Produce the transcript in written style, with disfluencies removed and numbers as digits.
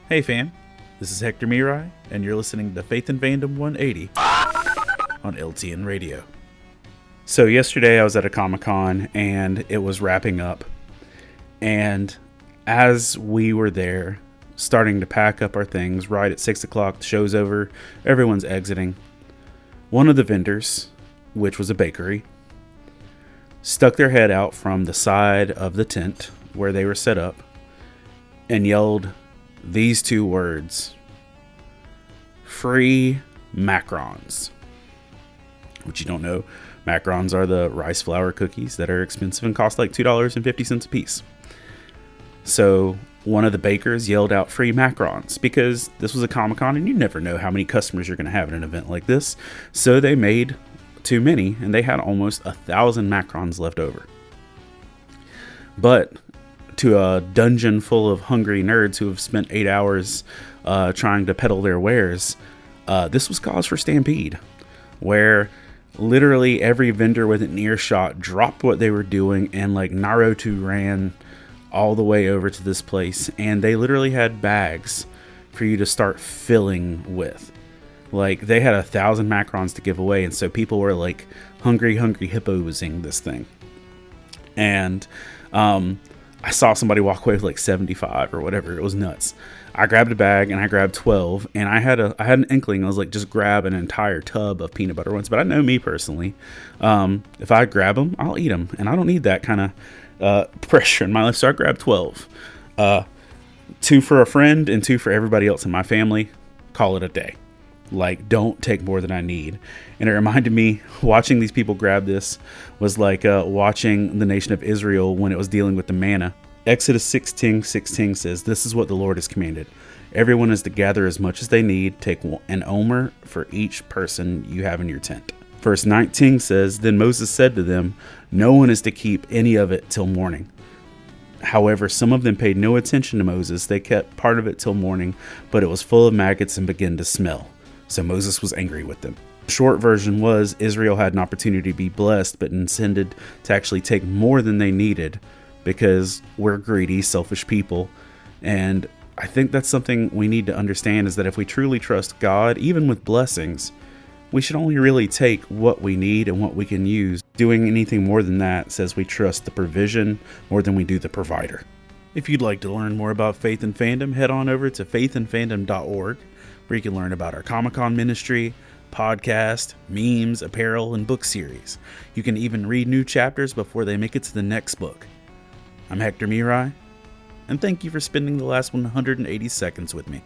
Hey fam, this is Hector Miray, and you're listening to Faith and Fandom 180 on LTN Radio. So yesterday I was at a Comic-Con and it was wrapping up, and as we were there starting to pack up our things right at 6 o'clock, the show's over, everyone's exiting, one of the vendors, which was a bakery, stuck their head out from the side of the tent where they were set up and yelled these two words: free macarons. Which you don't know, macarons are the rice flour cookies that are expensive and cost like $2.50 a piece. So one of the bakers yelled out free macarons because this was a Comic-Con and you never know how many customers you're going to have at an event like this. So they made too many and they had almost 1,000 macarons left over. But to a dungeon full of hungry nerds who have spent 8 hours trying to peddle their wares, this was cause for stampede, where literally every vendor within earshot dropped what they were doing and like Naruto ran all the way over to this place, and they literally had bags for you to start filling with. Like, they had 1,000 macarons to give away, and so people were like hungry hipposing this thing. And I saw somebody walk away with like 75 or whatever. It was nuts. I grabbed a bag and I grabbed 12, and I had an inkling. I was like, just grab an entire tub of peanut butter ones. But I know me personally, if I grab them, I'll eat them, and I don't need that kind of pressure in my life. So I grabbed 12, 2 for a friend and 2 for everybody else in my family. Call it a day. Like, don't take more than I need. And it reminded me, watching these people grab this was like watching the nation of Israel when it was dealing with the manna. Exodus 16:16 says, "This is what the Lord has commanded. Everyone is to gather as much as they need. Take an omer for each person you have in your tent." Verse 19 says, "Then Moses said to them, no one is to keep any of it till morning." However, some of them paid no attention to Moses. They kept part of it till morning, but it was full of maggots and began to smell. So Moses was angry with them. The short version was Israel had an opportunity to be blessed, but intended to actually take more than they needed because we're greedy, selfish people. And I think that's something we need to understand, is that if we truly trust God, even with blessings, we should only really take what we need and what we can use. Doing anything more than that says we trust the provision more than we do the provider. If you'd like to learn more about Faith and Fandom, head on over to faithandfandom.org, where you can learn about our Comic-Con ministry, podcast, memes, apparel, and book series. You can even read new chapters before they make it to the next book. I'm Hector Miray, and thank you for spending the last 180 seconds with me.